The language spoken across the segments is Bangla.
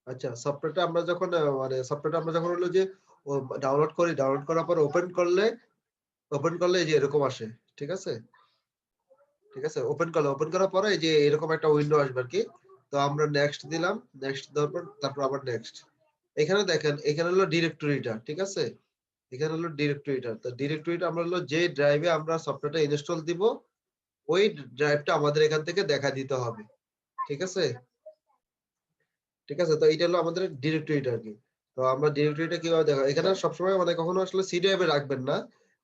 আচ্ছা, সফটওয়্যারটা আমরা যখন মানে সফটওয়্যারটা আমরা যখন হলো যে ডাউনলোড করি, ডাউনলোড করার পর ওপেন করলে এই যে এরকম আসে। ঠিক আছে? ঠিক আছে? ওপেন করার পরে এই যে এরকম একটা উইন্ডো আসবে আরকি। তো আমরা নেক্সট দিলাম। নেক্সট দেওয়ার পর তারপর আবার নেক্সট। এখানে দেখেন, এখানে হলো ডিরেক্টরিটা। ঠিক আছে? এখানে হলো ডিরেক্টরিটা। তো ডিরেক্টরিটা আমরা হলো যে ড্রাইভে আমরা সফটওয়্যারটা ইনস্টল দিব, ওই ড্রাইভটা আমাদের এখান থেকে দেখা দিতে হবে। ঠিক আছে? ঠিক আছে? তো এইটা হলো আমাদের ডিরেক্টরিটা আরকি। তো আমরা ডিরেক্টরিটা কিভাবে দেখা, এখানে সবসময় মানে কখনো আসলে সি ড্রাইভে রাখবেন না।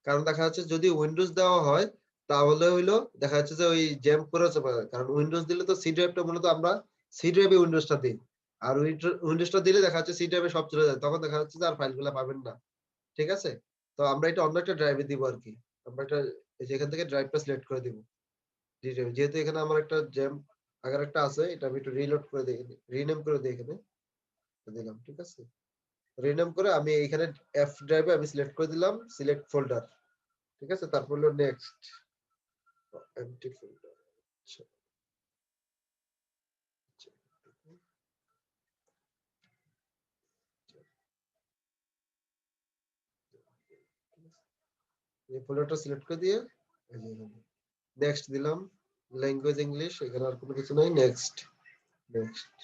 কারণ দেখা যাচ্ছে যদি উইন্ডোজ দেওয়া হয়, তাহলে হইলো দেখা যাচ্ছে যে ওই জ্যাম করে যাবে। কারণ উইন্ডোজ দিলে তো সি ড্রাইভটা মূলত আমরা সি ড্রাইভে উইন্ডোজটা দেই। আর উইন্ডোজটা দিলে দেখা যাচ্ছে সি ড্রাইভে সব চলে যায়। তখন দেখা যাচ্ছে যে আর ফাইলগুলা পাবেন না। ঠিক আছে? তো আমরা এটা অন্য একটা ড্রাইভে দিব আরকি। আমরা এটা এই যে এখান থেকে ড্রাইভটা সিলেক্ট করে দিব। জি, জি। যেহেতু এখানে আমার একটা জ্যাম আগের একটা আছে, এটা আমি একটু রিলোড করে দেই, রিনেম করে দেই এখানে। দিলাম। ঠিক আছে? রিনেম করে আমি এখানে এফ ড্রাইভে আমি সিলেক্ট করে দিলাম সিলেক্ট ফোল্ডার। ঠিক আছে? তারপর হলো নেক্সট এমটি ফোল্ডার। আচ্ছা, আচ্ছা, এই ফোল্ডারটা সিলেক্ট করে দিয়ে এই যে নেক্সট দিলাম। ল্যাঙ্গুয়েজ ইংলিশ, এখানে আর কোনো কিছু নাই। Next, next.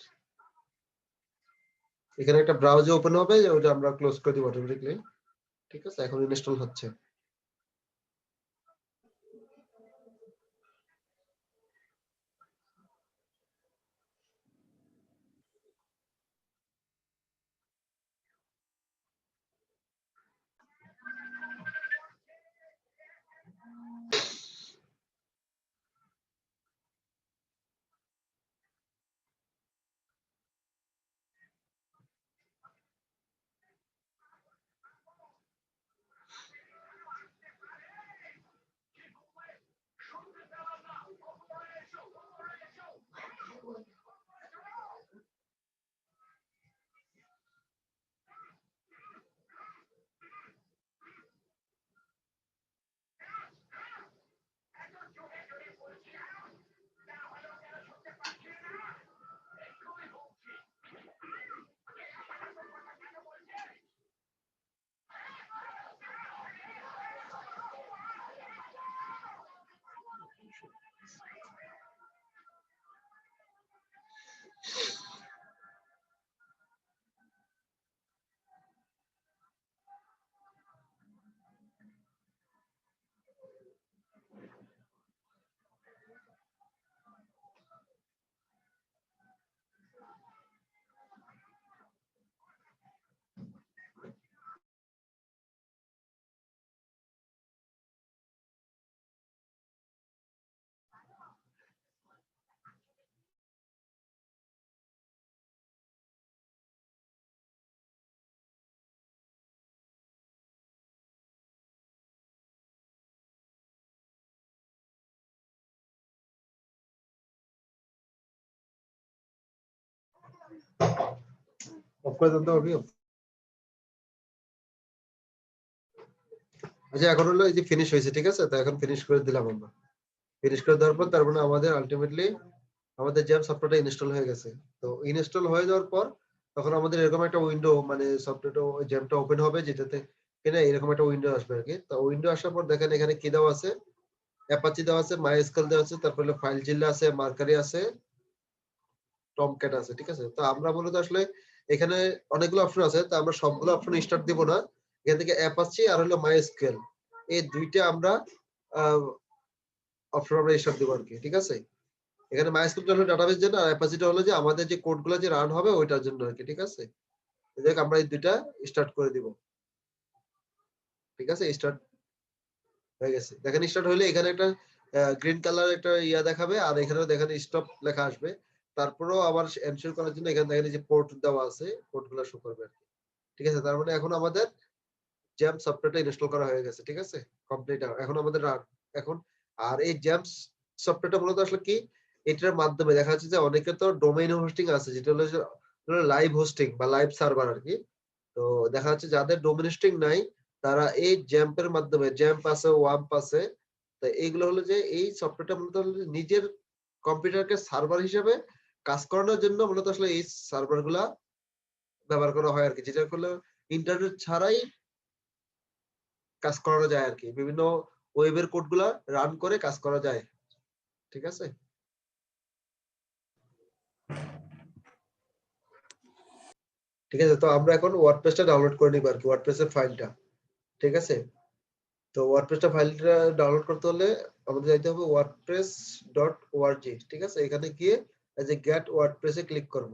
এখানে একটা ব্রাউজার ওপেন হবে, ওটা আমরা ক্লোজ করে দিব অটোমেটিক্যালি। ঠিক আছে? এখন ইনস্টল হচ্ছে। অফ করে দেন তো অডিও। আচ্ছা, এখন হলো এই যে ফিনিশ হয়েছে। ঠিক আছে? তো এখন ফিনিশ করে দিলাম আমরা। ফিনিশ করে দেওয়ার পর তার মানে আমাদের আলটিমেটলি আমাদের জ্যাম সফটওয়্যারটা ইনস্টল হয়ে গেছে। তো ইনস্টল হয়ে যাওয়ার পর তখন আমাদের এরকম একটা উইন্ডো মানে সফটওয়্যারটা ওই জ্যামটা ওপেন হবে, যেটাতে কিনা এরকম একটা উইন্ডো আসবে আরকি। তো উইন্ডো আসার পর দেখেন এখানে কি দেওয়া আছে? অ্যাপাচি দেওয়া আছে, মাইস্কেল দেওয়া আছে, তারপর হলো ফাইল জিল্লা আছে, মার্কারি আছে, টমক্যাট আছে। ঠিক আছে? তো আমরা মূলত আসলে এখানে অনেকগুলো অপশন আছে। তো আমরা সবগুলো অপশন স্টার্ট দিব না। এখান থেকে অ্যাপাচি আর হলো মাইস্কেল, এই দুইটা আমরা আ অপশন আমরা স্টার্ট দিব আরকি। ঠিক আছে? এখানে মাইস্কুলটা হলো ডাটাবেস জন্য, আর অ্যাপাচিটা হলো যে আমাদের যে কোডগুলো যে রান হবে ওইটার জন্য আরকি। ঠিক আছে? দেখ আমরা এই ২ টা স্টার্ট করে দিব। ঠিক আছে? স্টার্ট হয়ে গেছে। দেখেন স্টার্ট হইলে এখানে একটা গ্রিন কালার একটা ইয়া দেখাবে, আর এখানেও দেখেন স্টপ লেখা আসবে। তারপরেও আবার এনশিওর করার জন্য এখানে দেখেন এই যে পোর্ট দেওয়া আছে, পোর্ট গুলা শো করবে আরকি। ঠিক আছে? তার মানে এখন আমাদের জ্যাম সফটওয়্যারটা ইনস্টল করা হয়ে গেছে। ঠিক আছে? কমপ্লিট এখন আমাদের রান। এখন আর এই জ্যাম সফটওয়্যারটা মূলত আসলে কি? এটার মাধ্যমে দেখা যাচ্ছে যে অনেকে তো ডোমেইন হোস্টিং আছে, যেটা হলো যে লাইভ হোস্টিং বা লাইভ সার্ভার আরকি। তো দেখা যাচ্ছে যাদের ডোমেইন হোস্টিং নাই, তারা এই জ্যাম্প এর মাধ্যমে, জ্যাম্প আছে, ওয়াম্প আছে। তো এইগুলো হলো যে এই সফটওয়্যারটা মূলত হলো যে নিজের কম্পিউটারকে সার্ভার হিসেবে কাজ করানোর জন্য মূলত আসলে এই সার্ভার গুলা ব্যবহার করা হয় আর কি, যেটা করলে ইন্টারনেট ছাড়াই কাজ করানো যায় আর কি, বিভিন্ন ওয়েবের কোডগুলা রান করে কাজ করা যায়। ঠিক আছে? ঠিক আছে, তো আমরা এখন ওয়ার্ডপ্রেসটা ডাউনলোড করে নিব আর কি, ওয়ার্ডপ্রেসের ফাইলটা। ঠিক আছে, তো ওয়ার্ডপ্রেসটা ফাইলটা ডাউনলোড করতে হলে আমাদের যাইতে হবে wordpress.org। ঠিক আছে, এখানে গিয়ে এই যে গেট ওয়ার্ডপ্রেসে ক্লিক করব।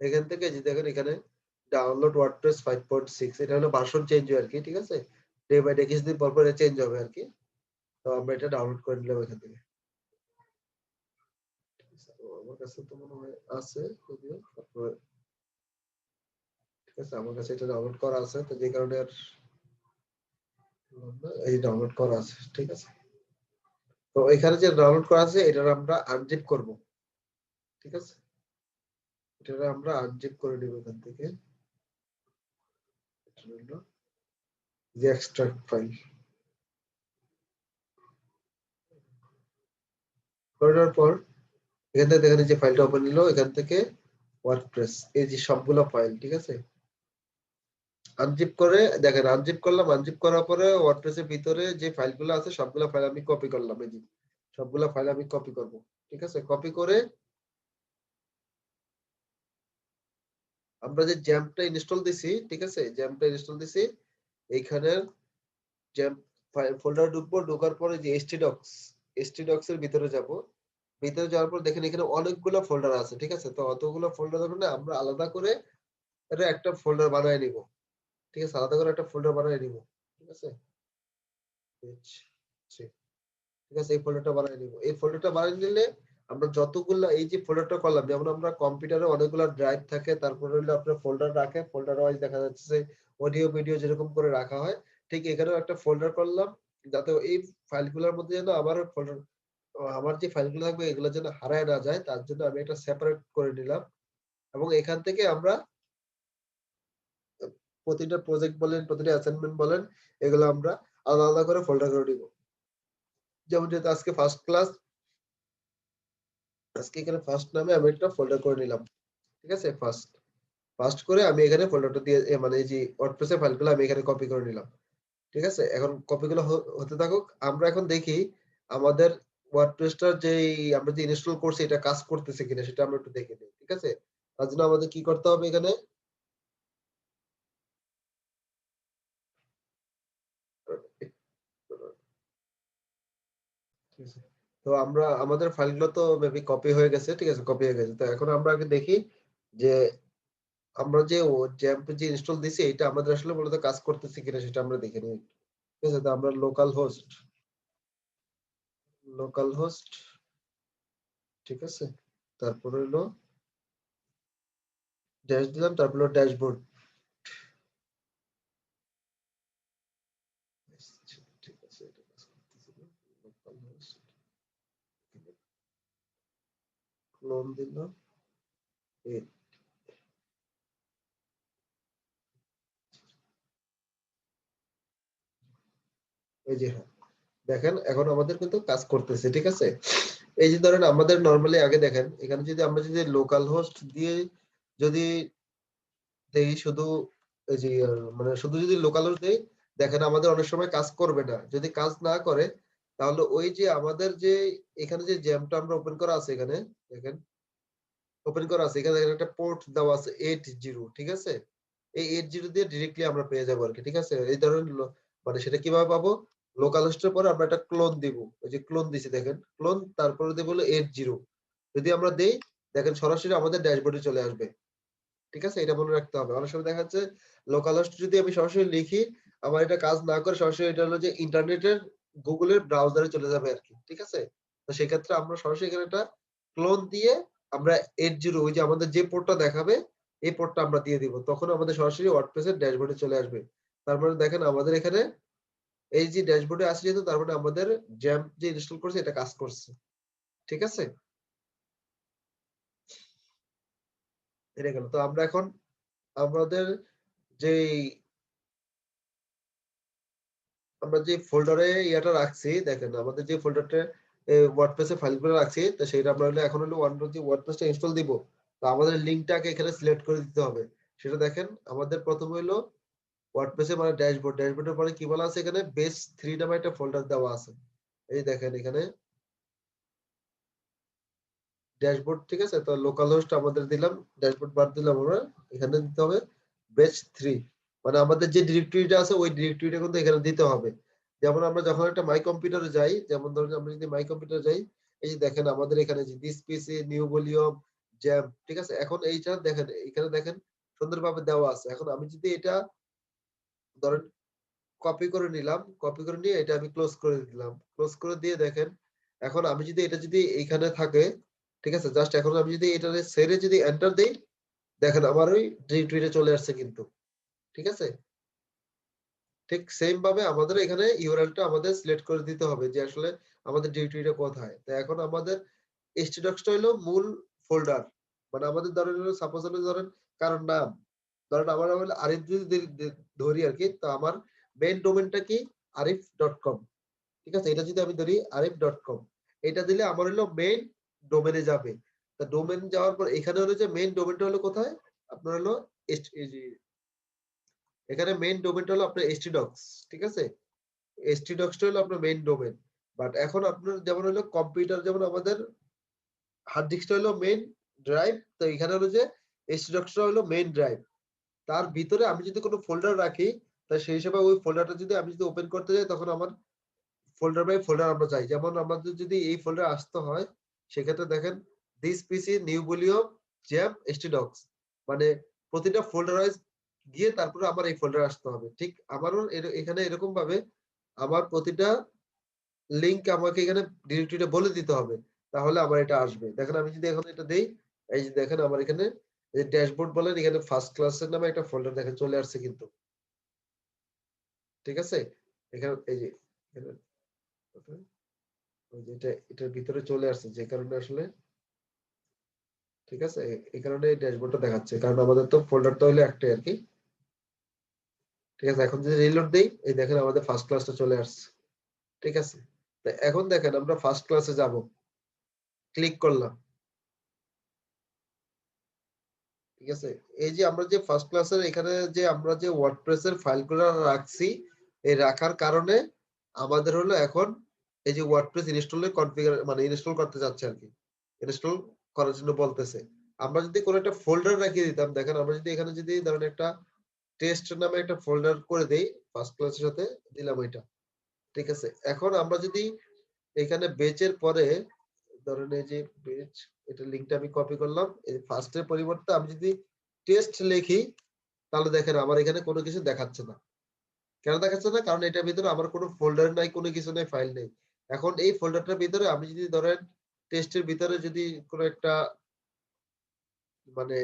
এখান থেকে যে দেখেন এখানে ডাউনলোড ওয়ার্ডপ্রেস 5.6, এটা হলো ভার্সন চেঞ্জ হয় আর কি। ঠিক আছে, ডে বাই ডে কিছুদিন পর পর চেঞ্জ হবে আর কি। তো আমরা এটা ডাউনলোড করে নিলাম এখান থেকে। তো আমার কাছে তো মনে হয় আছে যদিও, ঠিক আছে, আমার কাছে এটা ডাউনলোড করা আছে, তো যে কারণে আর এই ডাউনলোড করা আছে। ঠিক আছে, তো এখানে যে ডাউনলোড করা আছে এটা আমরা আনজিপ করব। ঠিক আছে, এটা আমরা আনজিপ করে নিব এখান থেকে, এটা হলো যে এক্সট্রাক্ট ফাইল। করার পর এখান থেকে দেখেন যে ফাইলটা ওপেন হলো, এখান থেকে ওয়ার্ডপ্রেস এই যে সবগুলো ফাইল। ঠিক আছে, আনজিপ করে দেখেন, আনজিপ করলাম, আনজিপ করার পরে ওয়ার্ডপ্রেসের ভিতরে যে ফাইলগুলো আছে সবগুলো ফাইল আমি কপি করলাম, এই যে সবগুলো ফাইল আমি কপি করব। ঠিক আছে, কপি করে আমরা যে জ্যাম্পটা ইনস্টল দিছি, ঠিক আছে, জ্যাম্পটা ইনস্টল দিছি, এইখানে জ্যাম্প ফোল্ডার ঢুকবো, ঢোকার পরে যে htdocs এর ভিতরে যাব। ভিতরে যাওয়ার পর দেখেন এখানে অনেকগুলো ফোল্ডার আছে। ঠিক আছে, তো অতগুলো ফোল্ডার না আমরা আলাদা করে এটা একটা ফোল্ডার বানায় নিব। ঠিক আছে, আলাদা করে একটা ফোল্ডার বানায় নিব। ঠিক আছে, ঠিক আছে, এই ফোল্ডারটা বানিয়ে নিব। এই ফোল্ডারটা বানিয়ে নিলে আমরা যতগুলো এই যে ফোল্ডারটা করলাম, যেমন আমরা কম্পিউটারে অনেকগুলো ড্রাইভ থাকে, তারপরে হলো আপনার ফোল্ডার রাখে, ফোল্ডার ওয়াইজ দেখা যাচ্ছে যে অডিও ভিডিও যেরকম করে রাখা হয়, ঠিক এখানেও একটা ফোল্ডার করলাম, যাতে এই ফাইলগুলোর মধ্যে যেন আমার ফোল্ডার, আমার যে ফাইলগুলো থাকবে এগুলো যেন হারায় না যায়, তার জন্য আমি একটা সেপারেট করে নিলাম। এবং এখান থেকে আমরা প্রতিটা প্রজেক্ট বলেন, প্রতিটা অ্যাসাইনমেন্ট বলেন, এগুলো আমরা আলাদা আলাদা করে ফোল্ডার করে দিব। যেমন যেহেতু আজকে ফার্স্ট ক্লাস, আজকে এখানে ফার্স্ট নামে আমি একটা ফোল্ডার করে নিলাম। ঠিক আছে, ফার্স্ট ফার্স্ট করে আমি এখানে ফোল্ডারটা দিয়ে মানে এই যে ওয়ার্ডপ্রেসের ফাইলগুলো আমি এখানে কপি করে নিলাম। ঠিক আছে, এখন কপিগুলো হতে থাকুক, আমরা এখন দেখি আমাদের ওয়ার্ডপ্রেসটার যে আমরা যে ইনস্টল করছি এটা কাজ করতেছে কিনা সেটা আমরা একটু দেখে নিই। ঠিক আছে, তার জন্য আমাদের কি করতে হবে এখানে, ঠিক আছে, তো আমরা আমাদের ফাইলগুলো তো মেবি কপি হয়ে গেছে। ঠিক আছে, কপি হয়ে গেছে, তো এখন আমরা আগে দেখি যে আমরা যে জ্যাম্প যে ইনস্টল দিছি এটা আমাদের আসলে মূলত কাজ করতেছে কিনা সেটা আমরা দেখে নিই। ঠিক আছে, তো আমরা লোকাল হোস্ট, ঠিক আছে, তারপরে হলো ড্যাশ দিলাম, তারপরে ড্যাশবোর্ড। ঠিক আছে, এটা কাজ করতেছে না। লোকাল হোস্ট ক্লোন দিলাম, এই এই যে হ্যাঁ, দেখেন এখন আমাদের কিন্তু কাজ করতেছে। ঠিক আছে, এই যে ধরেন আমাদের নরমালি আগে দেখেন এখানে যদি আমরা যদি লোকাল হোস্ট দিয়ে যদি দেই শুধু, এই যে মানে শুধু যদি লোকাল হোস্ট দেই, দেখেন আমাদের অনেক সময় কাজ করবে না। যদি কাজ না করে তাহলে ওই যে আমাদের যে এখানে যে জ্যামটা আমরা ওপেন করা আছে, এখানে দেখেন ওপেন করা আছে, এখানে দেখেন একটা পোর্ট দেওয়া আছে 80। ঠিক আছে, এই 80 দিয়ে ডিরেক্টলি আমরা পেয়ে যাবো আর কি। ঠিক আছে, এই ধরনের মানে সেটা কিভাবে পাবো, লোকাল হোস্টের পরে আমরা একটা ক্লোন দিব, ওই যে ক্লোন দিছি দেখেন, ক্লোন তারপরে দেবো হলো 80। যদি আমরা দেই দেখেন সরাসরি আমাদের ড্যাশবোর্ডে চলে আসবে। ঠিক আছে, এটা মনে রাখতে হবে। অনেক সময় দেখা যাচ্ছে লোকাল হোস্ট যদি আমি সরাসরি লিখি, আমার এটা কাজ না করে সরাসরি এটা হলো যে ইন্টারনেটের গুগলের ব্রাউজারে চলে যাবে আর কি। ঠিক আছে, তো সেক্ষেত্রে আমরা সরাসরি এখানে একটা ক্লোন দিয়ে আমরা 80 ওই যে আমাদের যে পোর্টটা দেখাবে এই পোর্টটা আমরা দিয়ে দিব, তখন আমাদের সরাসরি ওয়ার্ডপ্রেসের ড্যাশবোর্ডে চলে আসবে। তারপরে দেখেন আমাদের এখানে এই যে ড্যাশবোর্ডে আসছে যেহেতু, তারপরে আমাদের জ্যাম্প যে ইনস্টল করছে এটা কাজ করছে। ঠিক আছে, এটা গেল। তো আমরা এখন আমাদের যে আমরা যে ফোল্ডারে ইয়াটা রাখছি, দেখেন আমাদের যে ফোল্ডারটা ওয়ার্ডপ্রেসে ফাইলগুলো রাখছি, তো সেটা আমরা হলো এখন হলো ওয়ার্ডপ্রেসটা ইনস্টল দিব। তো আমাদের লিংকটাকে এখানে সিলেক্ট করে দিতে হবে। সেটা দেখেন আমাদের প্রথম হইলো ওয়ার্ডপ্রেসে মানে ড্যাশবোর্ডের পরে কি বলা আছে এখানে বেস 3 নামে একটা ফোল্ডার দেওয়া আছে। এই দেখেন এখানে ড্যাশবোর্ড, ঠিক আছে? তো লোকাল হোস্ট আমাদের দিলাম, ড্যাশবোর্ড বাদ দিলাম আমরা, এখানে দিতে হবে বেস 3, মানে আমাদের যে ডিরেক্টরিটা আছে ওই ডিরেক্টরিটা কিন্তু এখানে দিতে হবে। যেমন আমরা যখন একটা মাই কম্পিউটারে যাই, যেমন ধরুন আমরা যদি মাই কম্পিউটারে যাই, এই যে দেখেন আমাদের এখানে যে this PC new volume jam, ঠিক আছে? এখন এইটা দেখেন এখানে দেখেন সুন্দরভাবে দেওয়া আছে। এখন আমি যদি এটা ধরেন কপি করে নিলাম, কপি করে নিয়ে এটা আমি ক্লোজ করে দিলাম, ক্লোজ করে দিয়ে দেখেন এখন আমি যদি এটা যদি এইখানে থাকে, ঠিক আছে, জাস্ট এখন আমি যদি এটা ছেড়ে যদি এন্টার দেই, দেখেন আমার ওই ডিরেক্টরিতে চলে আসছে কিন্তু, ঠিক আছে? ঠিক সেম ভাবে আমাদের এখানে ইউআরএলটা আমাদের সিলেক্ট করে দিতে হবে যে আসলে আমাদের ডিরেক্টরিটা কোথায়। তো এখন আমাদের htdocs টা হলো মূল ফোল্ডার, মানে আমাদের ধরেন সাপোজ হলো ধরেন কারণ নাম, ধরেন আমার হলো আরিফ যদি ধরি আর কি, তো আমার মেইন ডোমেনটা কি arif.com, ঠিক আছে? এটা যদি আমি ধরি arif.com, এটা দিলে আমার হলো মেইন ডোমেনে যাবে। তা ডোমেন যাওয়ার পর এখানে হলো যে মেইন ডোমেনটা হলো কোথায় আপনার হলো এই যে এখানে মেইন ডোমেনটা হলো আপনার htdocs, ঠিক আছে? htdocs টা হলো আপনার মেইন ডোমেন। বাট এখন আপনার যেমন হলো কম্পিউটার, যেমন আমাদের হার্ড ডিস্কটা হলো মেইন ড্রাইভ, তো এখানে হলো যে htdocs টা হলো মেইন ড্রাইভ। তার ভিতরে আমি যদি কোনো ফোল্ডার রাখি, তা সেই হিসেবে ওই ফোল্ডারটা যদি আমি যদি ওপেন করতে যাই, তখন আমার ফোল্ডার বাই ফোল্ডার আমরা যাই। যেমন আমাদের যদি এই ফোল্ডার আসতে হয়, সেক্ষেত্রে দেখেন this PC new volume jam htdocs, মানে প্রতিটা ফোল্ডার ওয়াইজ গিয়ে তারপরে আমার এই ফোল্ডার আসতে হবে। ঠিক আমারও এখানে এরকম ভাবে আমার প্রতিটা লিংক আমাকে এখানে ডিরেক্টরিটা বলে দিতে হবে, তাহলে আমার এটা আসবে। দেখেন আমি যদি এখন এটা দেই, এই যে দেখেন আমার এখানে এই ড্যাশবোর্ড বলেন, এখানে ফার্স্ট ক্লাসের নামে একটা ফোল্ডার দেখেন চলে আসছে কিন্তু, ঠিক আছে? এখানে এই যে এখানে ওই যে এটার ভিতরে চলে আসছে, যে কারণে আসলে, ঠিক আছে, এই কারণে এই ড্যাশবোর্ডটা দেখাচ্ছে, কারণ আমাদের তো ফোল্ডারটা হলো একটাই আর কি। ঠিক আছে, এখন যদি রিলোড দেই, এই দেখেন আমাদের ফার্স্ট ক্লাসটা চলে আসছে, ঠিক আছে? তো এখন দেখেন আমরা ফার্স্ট ক্লাসে যাব, ক্লিক করলাম, ঠিক আছে? এই যে আমরা যে ফার্স্ট ক্লাসের এখানে যে আমরা যে ওয়ার্ডপ্রেস এর ফাইলগুলো রাখছি, এই রাখার কারণে আমাদের হলো এখন এই যে ওয়ার্ডপ্রেস ইনস্টলের কনফিগার মানে ইনস্টল করতে যাচ্ছে আর কি, ইনস্টল করার জন্য বলতেছে। আমরা যদি কোনো একটা ফোল্ডার রেখে দিতাম, দেখেন আমরা যদি এখানে যদি ধরেন একটা টেস্ট নামে একটা ফোল্ডার করে দেই, ফার্স্ট ক্লাসের সাথে দিলাম এটা, ঠিক আছে? এখন আমরা যদি এখানে বেচের পরে ধরেন এই যে বেচ, এটা লিংকটা আমি কপি করলাম, এই ফার্স্ট এর পরিবর্তে আমি যদি টেস্ট লিখি, তাহলে দেখেন আমার এখানে কোনো কিছু দেখাচ্ছে না। কেন দেখাচ্ছে না? কারণ এটার ভিতরে আমার কোনো ফোল্ডার নাই, কোনো কিছু নাই, ফাইল নেই। এখন এই ফোল্ডারটার ভিতরে আমি যদি ধরেন টেস্টের ভিতরে যদি কোনো একটা মানে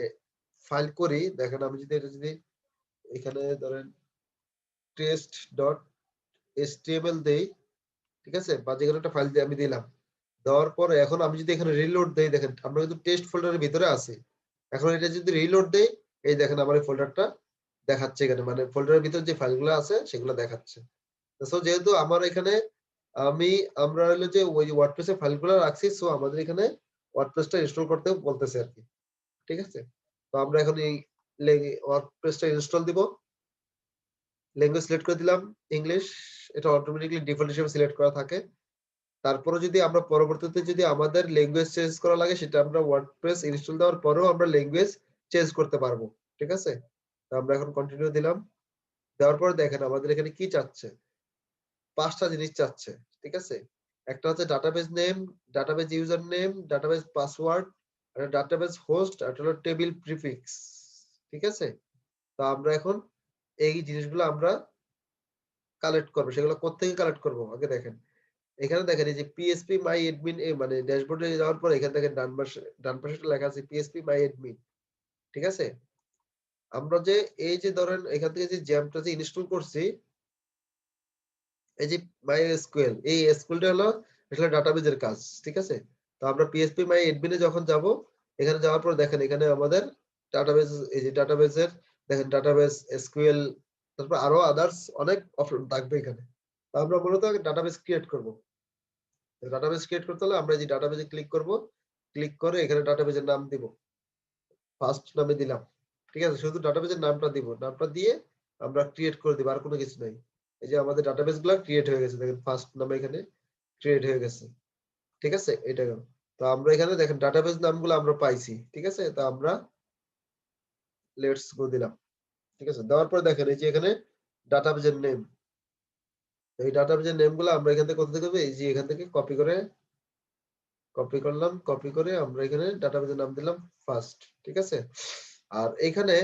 ফাইল করি, দেখেন আমি যদি এটা যদি এখানে ধরেন টেস্ট ডট html দেই, ঠিক আছে, বা যে কোনো একটা ফাইল দিয়ে আমি দিলাম, দেওয়ার পরে এখন আমি যদি এখানে রিলোড দেই, দেখেন আমরা কিন্তু টেস্ট ফোল্ডারের ভিতরে আছি। এখন এটা যদি রিলোড দেই, এই দেখেন আমার এই ফোল্ডারটা দেখাচ্ছে এখানে, মানে ফোল্ডারের ভিতরে যে ফাইলগুলো আছে সেগুলো দেখাচ্ছে। সো যেহেতু আমার এখানে আমরা হলো যে ওই ওয়ার্ডপ্রেস এর ফাইলগুলো রাখছি, সো আমাদের এখানে ওয়ার্ডপ্রেসটা ইনস্টল করতে বলতেছে আর কি, ঠিক আছে? তো আমরা এখন এই ওয়ার্ডপ্রেসটা ইনস্টল দিব, ল্যাঙ্গুয়েজ সিলেক্ট করে দিলাম ইংলিশ, এটা অটোমেটিক্যালি ডিফল্ট হিসেবে সিলেক্ট করা থাকে। তারপরে যদি আমরা পরবর্তীতে যদি আমাদের ল্যাঙ্গুয়েজ চেঞ্জ করা লাগে, সেটা আমরা ওয়ার্ডপ্রেস ইনস্টল দেওয়ার পরেও আমরা ল্যাঙ্গুয়েজ চেঞ্জ করতে পারবো, ঠিক আছে? তো আমরা এখন কন্টিনিউ দিলাম, দেওয়ার পর দেখেন আমাদের এখানে কি চাচ্ছে, 5টা জিনিস চাচ্ছে, ঠিক আছে? একটা হচ্ছে database name, database user name, database password, আর ডাটাবেজ হোস্ট, আর হলো টেবিল প্রিফিক্স, ঠিক আছে? তো আমরা এখন এই জিনিসগুলো আমরা কালেক্ট করবো। সেগুলো কোত্থেকে কালেক্ট করবো আগে দেখেন, এখানে দেখেন এই যে পিএসপি মাই এডমিন, মানে ড্যাশবোর্ডে যাওয়ার পর এখানে দেখেন ডান পাশে একটা লেখা আছে পিএসপি মাই এডমিন, ঠিক আছে? আমরা যে এই যে ধরেন এখান থেকে যে জ্যামটা যে ইনস্টল করছি, এই যে মাই এসকিউএল, এই এসকিউএলটা হলো আসলে ডাটাবেজের কাজ, ঠিক আছে? তো আমরা পিএসপি মাই এডমিনে যখন যাব, এখানে যাওয়ার পর দেখেন এখানে আমাদের ডাটাবেজ, এই যে ডাটাবেজের দেখেন ডাটাবেজ এসকিউএল, তারপর আরো আদার্স অনেক অপশন থাকবে এখানে। তো আমরা মূলত ডাটাবেজ ক্রিয়েট করব। ডাটাবেজ ক্রিয়েট করতে হলে আমরা এই যে ডাটাবেজে ক্লিক করব, ক্লিক করে এখানে ডাটাবেজের নাম দিব, ফার্স্ট নামে দিলাম, ঠিক আছে, শুধু ডাটাবেজের নামটা দিব, নামটা দিয়ে আমরা ক্রিয়েট করে দিব, আর কোনো কিছু নাই। এই যে আমাদের ডাটাবেস গুলো ক্রিয়েট হয়ে গেছে, দেখেন ফার্স্ট নামে এখানে ক্রিয়েট হয়ে গেছে। ঠিক আছে, এটা গেল। তো আমরা এখানে দেখেন ডাটাবেস নামগুলো আমরা পাইছি। ঠিক আছে, তো আমরা লেটস গো দিলাম। ঠিক আছে, দেওয়ার পর দেখেন এই যে এখানে ডাটাবেজের নেম, এই ডাটাবেজের নেম গুলো আমরা এখান থেকে কোথা থেকে পাবো? এই যে এখান থেকে কপি করে কপি করলাম, কপি করে আমরা এখানে ডাটাবেজের নাম দিলাম ফার্স্ট। ঠিক আছে, আর এখানে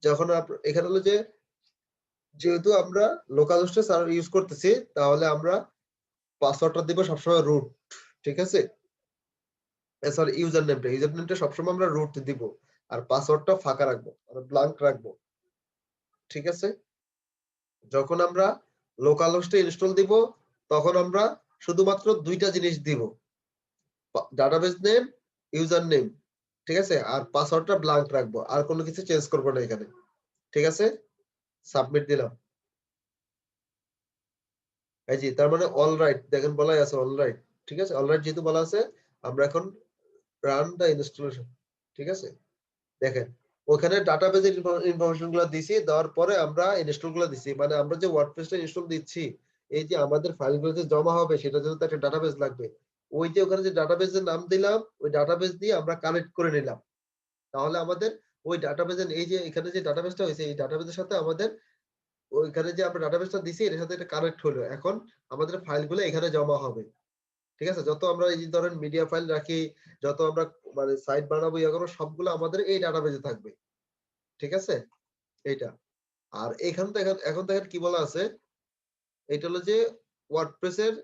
যখন এখানে হলো যে যেহেতু আমরা লোকাল হোস্টে সার্ভার ইউজ করতেছি, তাহলে আমরা পাসওয়ার্ডটা দিব সবসময় রুট। ঠিক আছে, সরি ইউজার নেমটা সবসময় আমরা রুট দিব, আর পাসওয়ার্ডটা ফাঁকা রাখবো, মানে ব্ল্যাঙ্ক রাখবো। ঠিক আছে, যখন আমরা লোকাল হোস্টে ইনস্টল দিব, তখন আমরা শুধুমাত্র দুইটা জিনিস দিব, ডাটাবেস নেম, ইউজার নেম। ঠিক আছে, আর পাসওয়ার্ডটা ব্ল্যাঙ্ক রাখবো, আর কোনো কিছু চেঞ্জ করবো না এখানে। ঠিক আছে, সাবমিট দিলাম। এই যে তার মানে অল রাইট, দেখেন বলাই আছে অল রাইট। ঠিক আছে, অল রাইট যেহেতু বলা আছে, আমরা এখন রান দা ইনস্টলেশন। ঠিক আছে, দেখেন ওখানে ডাটাবেজের ইনফরমেশন গুলো দিছি, দেওয়ার পরে আমরা ইনস্টল গুলো দিছি, মানে আমরা যে ওয়ার্ডপ্রেসটা ইনস্টল দিচ্ছি, এই যে আমাদের ফাইলগুলো যে জমা হবে সেটার জন্য তো একটা ডাটাবেস লাগবে। ওই যে ওখানে যে ডাটাবেসের নাম দিলাম, ওই ডাটাবেস দিয়ে আমরা কানেক্ট করে নিলাম। তাহলে আমাদের ওই ডাটাবেসের এই যে এখানে যে ডাটাবেসটা হয়েছে, এই ডাটাবেসের সাথে আমাদের ওইখানে যে আমরা ডাটাবেসটা দিছি এর সাথে এটা কানেক্ট হলো। এখন আমাদের ফাইলগুলো এখানে জমা হবে। ঠিক আছে, যত আমরা এই ধরেন মিডিয়া ফাইল রাখি, যত আমরা মানে সাইট বানাবো ইয়া করবো, সবগুলো আমাদের এই ডাটাবেসে থাকবে। ঠিক আছে, এইটা। আর এখান থেকে এখন দেখেন কি বলা আছে, এটা হলো যে ওয়ার্ডপ্রেসের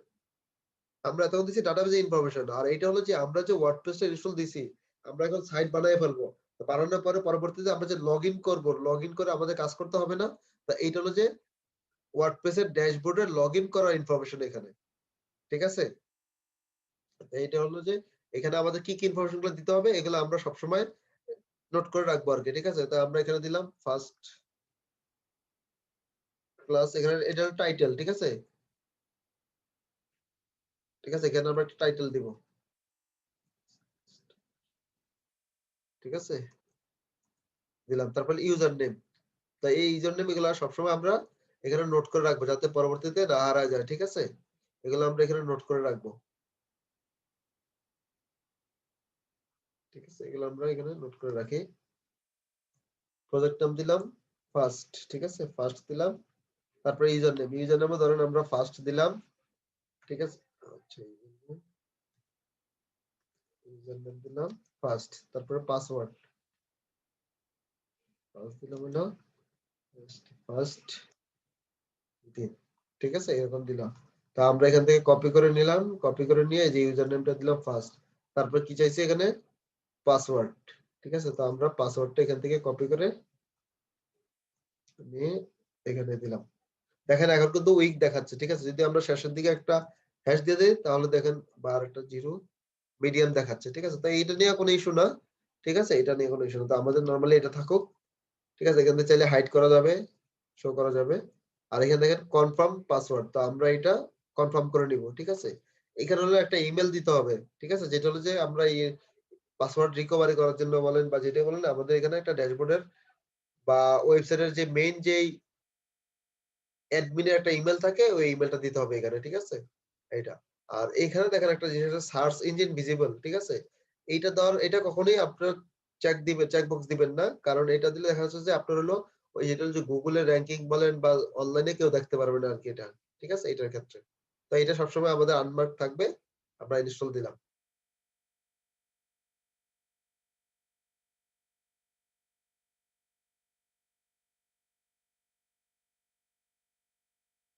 আমরা এতক্ষণ দিছি ডাটাবেজে ইনফরমেশন, আর এটা হলো যে আমরা যে ওয়ার্ডপ্রেসটা ইনস্টল দিছি, আমরা এখন সাইট বানায় ফেলবো। তো বানানোর পরে পরবর্তীতে আমরা যে লগইন করব, লগইন করে আমাদের কাজ করতে হবে না? তো এইটা হলো যে ওয়ার্ডপ্রেসের ড্যাশবোর্ডের লগইন করার ইনফরমেশন এখানে। ঠিক আছে, এইটা হলো যে এখানে আমাদের কি কি ইনফরমেশন গুলো দিতে হবে, এগুলো আমরা সবসময় নোট করে রাখবো আর কি। ঠিক আছে, তো আমরা এখানে দিলাম ফার্স্ট ক্লাস, এখানে এটা টাইটেল। ঠিক আছে, ঠিক আছে, এখানে আমরা একটা টাইটেল দিব। ঠিক আছে, দিলাম। তারপর ইউজার নেম, তাই এই ইউজার নেম এগুলো সবসময় আমরা এখানে নোট করে রাখবো, যাতে পরবর্তীতে না হারা যায়। ঠিক আছে, এগুলো আমরা এখানে নোট করে রাখবো। ঠিক আছে, এগুলো আমরা এখানে নোট করে রাখি। প্রজেক্ট নাম দিলাম ফার্স্ট। ঠিক আছে, ফার্স্ট দিলাম। তারপরে ইউজার নেমে ধরেন আমরা ফার্স্ট দিলাম। ঠিক আছে, আচ্ছা ইউজার নেম দিলাম ফার্স্ট, তারপরে পাসওয়ার্ড দিলাম হলো ফার্স্ট দিন। ঠিক আছে, এরকম দিলাম। তা আমরা এখান থেকে কপি করে নিলাম, কপি করে নিয়ে যে ইউজার নেমটা দিলাম ফার্স্ট, তারপর কি চাইছি এখানে পাসওয়ার্ড। ঠিক আছে, তো আমরা পাসওয়ার্ডটা এখান থেকে কপি করে নিয়ে এখানে দিলাম। দেখেন এখন কিন্তু উইক দেখাচ্ছে। ঠিক আছে, যদি আমরা শেষের দিকে একটা হ্যাশ দিয়ে দিই, তাহলে দেখেন বার একটা জিরো মিডিয়াম দেখাচ্ছে। ঠিক আছে, তো এইটা নিয়ে কোনো ইস্যু না। ঠিক আছে, এটা নিয়ে কোনো ইস্যু না, তো আমাদের নরমালি এটা থাকুক। ঠিক আছে, এখান থেকে চাইলে হাইড করা যাবে, শো করা যাবে। আর এখানে দেখেন কনফার্ম পাসওয়ার্ড, তো আমরা এটা কনফার্ম করে নিব। ঠিক আছে, এখানে হলো একটা ইমেল দিতে হবে। ঠিক আছে, যেটা হলো যে আমরা এই পাসওয়ার্ড রিকভারি করার জন্য বলেন বা যেটা বলেন, আমাদের এখানে একটা ড্যাশবোর্ডের বা ওয়েবসাইটের যে মেইন যেই অ্যাডমিনের একটা ইমেল থাকে, ওই ইমেলটা দিতে হবে এখানে। ঠিক আছে, এইটা। আর এখানে দেখেন একটা জিনিস সার্চ ইঞ্জিন ভিজিবল। ঠিক আছে, এইটা দেওয়ার, এটা কখনোই আপনার চেক বক্স দিবেন না, কারণ এটা দিলে দেখা যাচ্ছে যে আপনার হলো ওই যেটা যে গুগলের র্যাঙ্কিং বলেন বা অনলাইনে কেউ দেখতে পারবে না আর কি এটা। ঠিক আছে, এটার ক্ষেত্রে তো এটা সবসময় আমাদের আনমার্ক থাকবে। আমরা ইনস্টল দিলাম।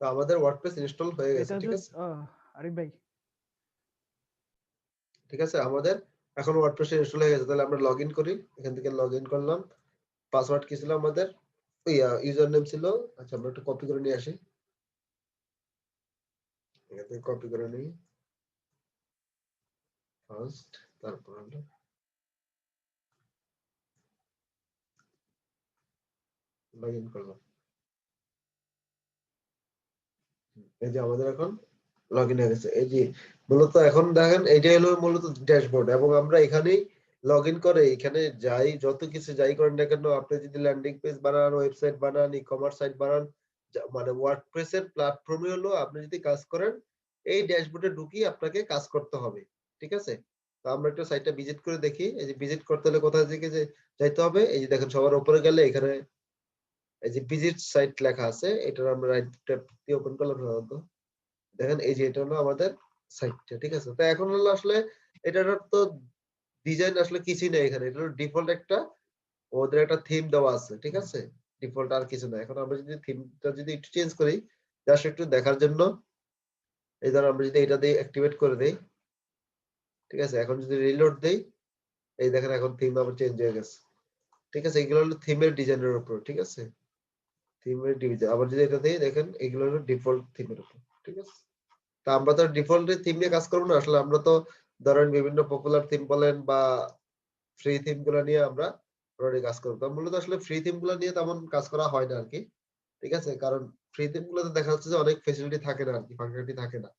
তো আমাদের ওয়ার্ডপ্রেস ইনস্টল হয়ে গেছে। এটা ঠিক যদি আছে, আরিফ ভাই, ঠিক আছে, আমাদের এখন ওয়ার্ডপ্রেস ইনস্টল হয়ে গেছে। তাহলে আমরা লগ ইন করি, এখান থেকে লগ ইন করলাম। পাসওয়ার্ড কি ছিল আমাদের? ইউজার নেম ছিল। আচ্ছা, আমরা একটু কপি করে নিয়ে আসি, এখান থেকে কপি করে নিই ফার্স্ট, তারপর আমরা লগ ইন করলাম। এই যে আমাদের এখন লগ ইন হয়ে গেছে। এই যে মূলত এখন দেখেন এইটাই হলো মূলত ড্যাশবোর্ড, এবং আমরা এখানেই লগ ইন করে এখানে যাই যত কিছু যাই করেন না কেন, আপনি যদি ল্যান্ডিং পেজ বানান, ওয়েবসাইট বানান, ই-কমার্স সাইট বানান, মানে ওয়ার্ডপ্রেস এর প্ল্যাটফর্মে হলো আপনি যদি কাজ করেন, এই ড্যাশবোর্ডে ঢুকিয়ে আপনাকে কাজ করতে হবে। ঠিক আছে? তো আমরা একটু সাইটটা ভিজিট করে দেখি। এই যে ভিজিট করতে হলে কোথা থেকে যে যাইতে হবে? এই যে দেখেন সবার উপরে গেলে এখানে এই যে ভিজিট সাইট লেখা আছে। এটার আমরা রাইট ট্যাব দিয়ে ওপেন করলাম সাধারণত। দেখেন এই যে এটা হলো আমাদের সাইটটা। ঠিক আছে? তো এখন হলো আসলে এটার তো ডিজাইন আসলে কিছুই নাই এখানে। এটা হলো ডিফল্ট একটা, ওদের একটা থিম দেওয়া আছে। ঠিক আছে? ডিফল্ট আর কিছু না। এখন আমরা যদি থিমটা যদি একটু চেঞ্জ করি, জাস্ট একটু দেখার জন্য, এই ধরো আমরা যদি এটা দিয়ে অ্যাক্টিভেট করে দেই, ঠিক আছে? এখন যদি রিলোড দেই, এই দেখেন এখন থিম আবার চেঞ্জ হয়ে গেছে। ঠিক আছে? এগুলো হলো থিমের ডিজাইনের উপর। ঠিক আছে? থিমের ডিজাইন। আবার যদি এটা দেই দেখেন এগুলো হলো ডিফল্ট থিমের উপর। ঠিক আছে? তা আমরা তো ডিফল্ট থিম নিয়ে কাজ করব না। আসলে আমরা তো ধরেন বিভিন্ন পপুলার থিম বলেন বা ফ্রি থিম গুলা নিয়ে আমরা অলরেডি কাজ করব। তো মূলত আসলে ফ্রি থিম গুলা নিয়ে তেমন কাজ করা হয় না আরকি। ঠিক আছে? কারণ ফ্রি থিম গুলোতে দেখা যাচ্ছে যে অনেক ফ্যাসিলিটি থাকে না আরকি, ফাংশনালিটি থাকে না।